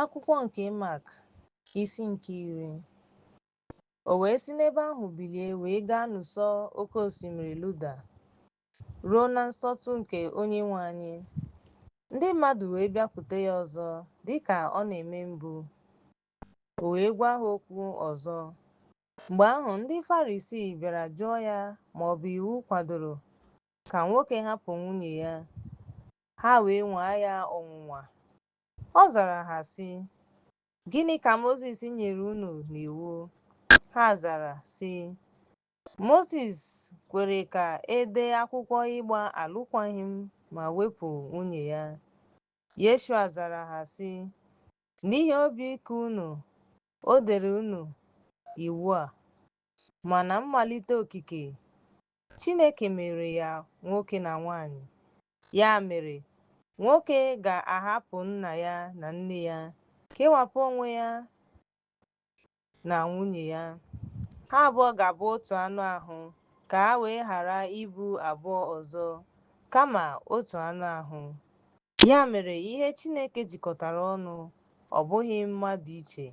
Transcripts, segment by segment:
Akwụkwọ nke Mak, isi nke 10. O wee si n'ebe ahụ bilie wee gaa n'ụsọ oké osimiri Luda, ruo na nsọtụ nke Onyenwe anyị. Ndị mmadụ wee bịakwute ya ọzọ dịka ọ na-eme mbụ. O wee gwa ha okwu ọzọ. Mgbe ahụ ndị Farisii bịara jụọ ya ma ọ bụ iwu kwadoro ka nwoke hapụ nwunye ya. Ha wee nwaa ya ọnwụnwa. Ọ zara ha sị, "Gịnị ka Mozis nyere unu n'iwu?" Ha zara sị, "Mozis kwere ka e dee akwụkwọ ịgba alụkwaghịm ma wepụ nwunye ya." Yeshua zara ha sị, "N'ihi obi ike unu, o dere unu iwu a, ma na mmalite okike, Chineke mere ya nwoke na nwanyị. Ya mere, nwoke ga-ahapụ nna ya na nne ya, kewapụ onwe ya na nwunye ya. Ha abụọ ga-abụ otu anụ ahụ, ka ha wee ghara ịbụ abụọ ọzọ, kama otu anụ ahụ. Ya mere, ihe Chineke jikọtara ọnụ, ọ bụghị mmadụ iche."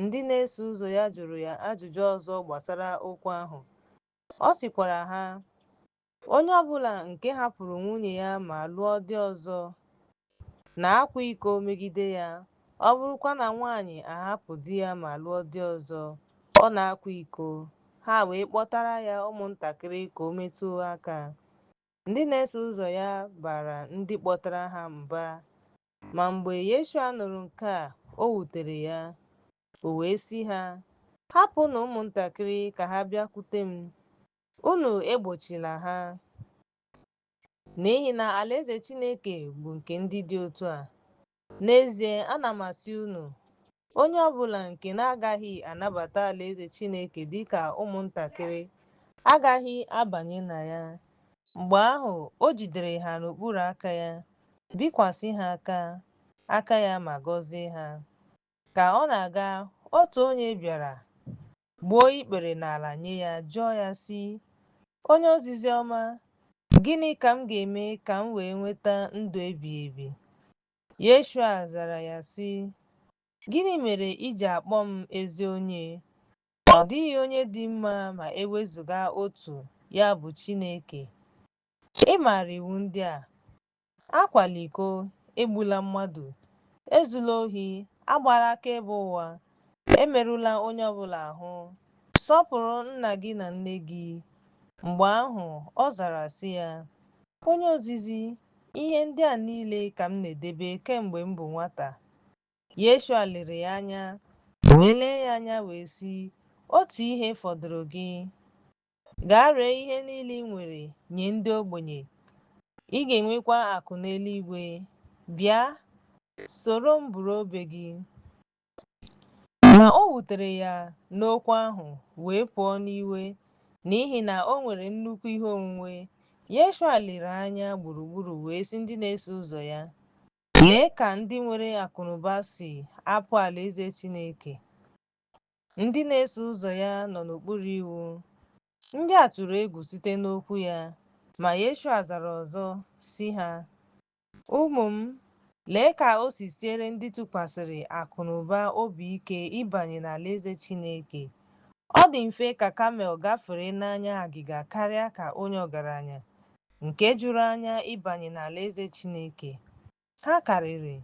Ndị na-eso ụzọ ya jụrụ ya ajụjụ ọzọ gbasara okwu ahụ. Ọ sịkwara ha, "Onye ọbụla nke hapụrụ nwunye ya ma lụọ di ọzọ na-akwa iko megide ya. Ọ bụrụkwa na nwanyị ahapụ di ya ma lụọ di ọzọ, ọ na-akwa iko." Ha wee kpọtara ya ụmụntakịrị ka o metụ aka. Ndị na-eso ụzọ ya bara ndị kpọtara ha mba. Ma mgbe Yeshua nụrụ nke a, o wutere ya. O wee sị ha, "Hapụnụ ụmụntakịrị ka ha bịakwute m. Unu egbochila ha. N'ihi na alaeze Chineke bụ nke ndị dị otu a. N'ezie, ana m asị unu, onye ọbụla nke na-agaghị anabata alaeze Chineke dịka ụmụntakịrị agaghị abanye na ya." Mgbe ahụ, o jidere ha n'okpuru aka ya, bikwasị ha aka ya ma gọzie ha. Ka ọ na-aga, otu onye bịara gbuo ikpere n'ala nye ya, jụọ ya sị, "Onye ozizi ọma, gịnị ka m ga-eme ka m wee nweta ndụ ebighị ebi?" Yeshua zara ya sị, "Gịnị mere i ji akpọ m ezi onye? Ọ dịghị onye dị mma ma ewezụga otu, ya bụ Chineke. Ị maara iwu ndị a: akwala iko, egbula mmadụ, ezula ohi, agbala akaebe ụgha, emerụla onye ọbụla ahụ, sọpụrụ nna gị na nne gị." Mgbe ahụ ọ zara sị ya, "Onye ozizi, ihe ndị a niile ka m na-edebe kemgbe m bụ nwata." Yeshua lere ya anya, wee lee ya anya wee sị, "Otu ihe fọdụrụ gị. Gaa ree ihe niile i nwere nye ndị ogbenye. Ị ga-enwekwa akụ n'eluigwe. Bịa, soro m buru obe gị." Ma o wutere ya n'okwu ahụ, wee pụọ n'iwe, n'ihi na o nwere nnukwu ihe onwunwe. Yeshua lere anya gburugburu wee sị ndị na-eso ụzọ ya, "Lee ka ndị nwere akụnụba si apụ alaeze Chineke." Ndị na-eso ụzọ ya nọ n'okpuru iwu. Ndị a tụrụ egwu site n'okwu ya. Ma Yeshua zara ọzọ sị ha, "Ụmụ m, lee ka o si siere ndị tụkwasịrị akụnụba obi ike ịbanye n'alaeze Chineke. Ọ dị mfe ka kamel gafere n'anya agịga karịa ka onye ọgaranya nke juru anya ịbanye n'alaeze Chineke." Ha karịrị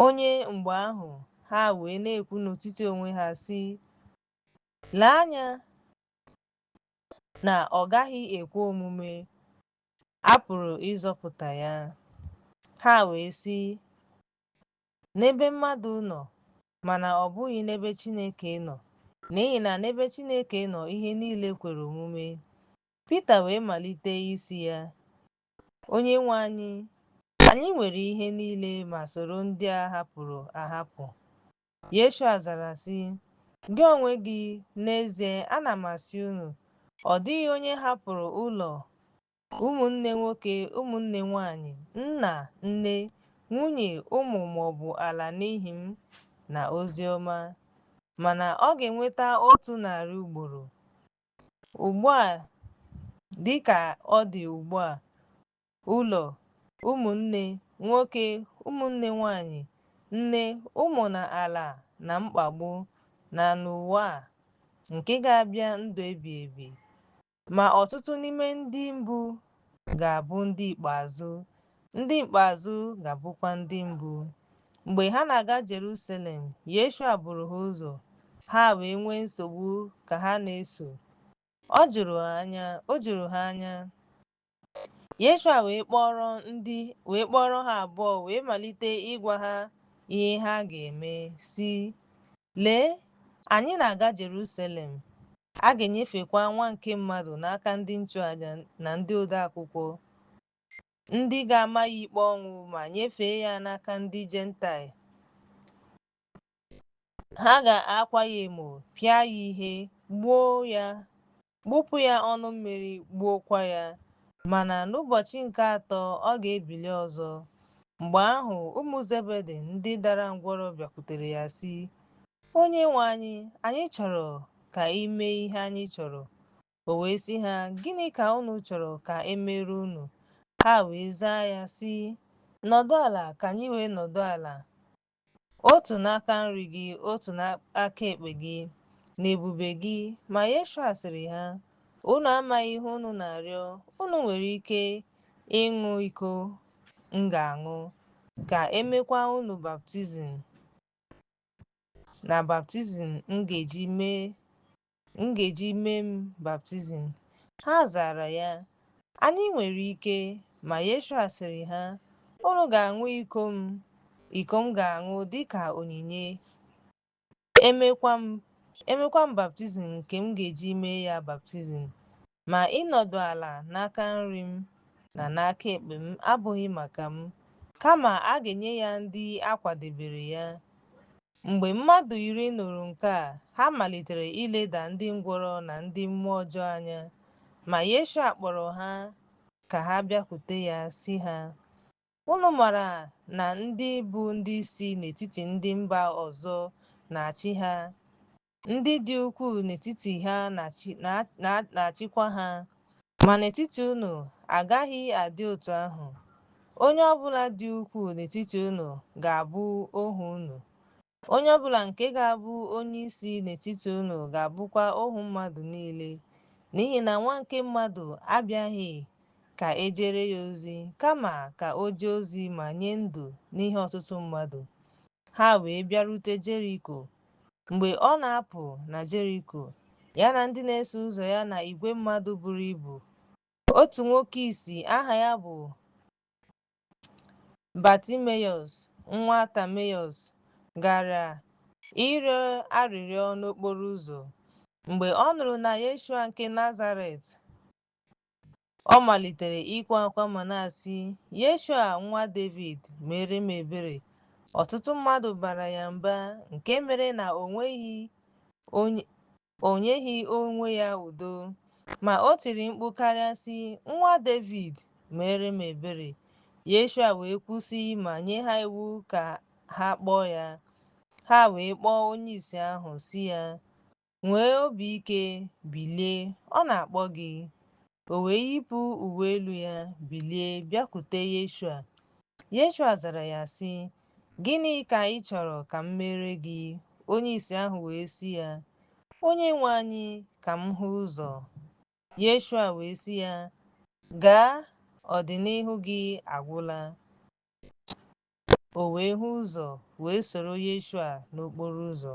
onye. Mgbe ahụ ha wee na-ekwu n'etiti onwe ha sị, "Lee anya na ọ gaghị ekwe omume, a pụrụ ịzọpụta ya." Ha wee sị, "N'ebe mmadụ nọ, mana ọ bụghị n'ebe Chineke nọ, n'ihi na n'ebe Chineke nọ ihe niile kwere omume." Pita wee malite isi ya, "Onyenwe anyị, anyị nwere ihe niile ma soro ndị a hapụrụ ahapụ." Yeshua zara sị, "Gị onwe gị, n'ezie ana m asị unu, ọ dịghị onye hapụrụ ụlọ, ụmụnne nwoke, ụmụnne nwanyị, nna, nne, nwunye, ụmụ maọbụ ala n'ihi m na ozi ọma, mana ọ ga-enweta 100 ugboro ugbu a dịka ọ dị ugbu a, ụlọ, ụmụnne nwoke, ụmụnne nwanyị, nne, ụmụ na ala na mkpagbu na n'ụwa nke ga-abịa ndụ ebi ebi. Ma ọtụtụ n'ime ndị mbụ ga-abụ ndị ikpeazụ, ndị ikpeazụ ga-abụkwa ndị mbụ. Mgbe ha na-aga Jerusalem, Yeshua buru ha ụzọ, ha wee nwee nsogbu ka ha na-eso. O juru ha anya. Yeshua wee kpọrọ ha abụọ wee malite ịgwa ha ihe ha ga-eme, sị, "Lee, anyị na-aga Jerusalem. A ga-enyefekwa Nwa nke Mmadụ n'aka ndị nchụaja na ndị odeakwụkwọ, ndị ga-ama ya ikpe ọnwụ ma nyefee ya n'aka ndị Jentaịl. Ha ga-akwa ya emo, pịa ya ihe, gbuo ya, gbupụ ya ọnụ mmiri, gbuokwa ya. Mana n'ụbọchị nke atọ ọ ga-ebili ọzọ." Mgbe ahụ ụmụ Zebedi ndị dara ngwọrọ bịakwutere ya sị, "Onyenwe anyị chọrọ ka i mee ihe anyị chọrọ." O wee sị ha, "Gịnị ka unu chọrọ ka e mere unu?" Ha wee zaa ya sị, "Nọdụ ala ka anyị wee nọdụ ala, otu n'aka nri gị, otu n'aka ekpe gị, n'ebube gị." Ma Yeshua sịrị ha, "Unu amaghị ihe unu na-arịọ. Unu nwere ike ịṅụ iko m ga-aṅụ, ka emekwa unu baptizim na baptizim m ga-eji mee m baptizim?" Ha zara ya, "Anyị nwere ike." Ma Yeshua sịrị ha, "Unu ga-aṅụ iko m ga-aṅụ dịka onyinye, emekwa m baptizim nke m ga-eji mee ya baptizim. Ma ịnọdụ ala n'aka nri m na n'aka ekpe m abụghị maka m, kama a ga-enye ya ndị a kwadebere ya." Mgbe mmadụ 10 nụrụ nke a, ha malitere ileda ndị ngwọrọ na ndị mmụọ ọjọọ anya. Ma Yeshua kpọrọ ha ka ha bịakwute ya sị ha, "Unu maara na ndị bụ ndị isi n'etiti ndị mba ọzọ na-achị ha, ndị dị ukwuu n'etiti ha na-achịkwa ha. Ma n'etiti unu agaghị adị otu ahụ. Onye ọbụla dị ukwuu n'etiti unu ga-abụ ohu unu. Onye ọbụla nke ga-abụ onye isi n'etiti unu ga-abụkwa ohu mmadụ niile. N'ihi na Nwa nke Mmadụ abịaghị ka e jere ya ozi, kama ka o jee ozi ma nye ndụ n'ihi ọtụtụ mmadụ." Ha wee bịarute Jeriko. Mgbe ọ na-apụ na Jeriko, ya na ndị na-eso ụzọ ya na igwe mmadụ buru ibu, otu nwoke ìsì aha ya bụ Batimiọs nwa Timiọs gara ịrịọ arịrịọ n'okporo ụzọ. Mgbe ọ nụrụ na Yeshua nke Nazaret, ọ malitere ịkwa akwa ma na-asị, "Yeshua nwa David, meere m ebere." Ọtụtụ mmadụ bara ya mba, nke mere na o nyeghị onwe ya udo, ma o tiri mkpu karịa sị, "Nwa David, meere m ebere." Yeshua wee kwụsị ma nye ha iwu ka ha kpọọ ya. Ha wee kpọọ onyeisi ahụ sị ya, "Nwee obi ike, bilie, ọ na-akpọ gị." O wee yipụ uwe elu ya, bilie, bịakwute Yeshua. Yeshua zara ya sị, "Gịnị ka ị chọrọ ka m mere gị?" Onyeisi ahụ wee sị ya, "Onyenwe anyị, ka m hụ ụzọ." Yeshua wee sị ya, "Gaa, ọdịnihu gị agwụla." O wee hụ ụzọ, wee soro Yeshua n'okporo ụzọ.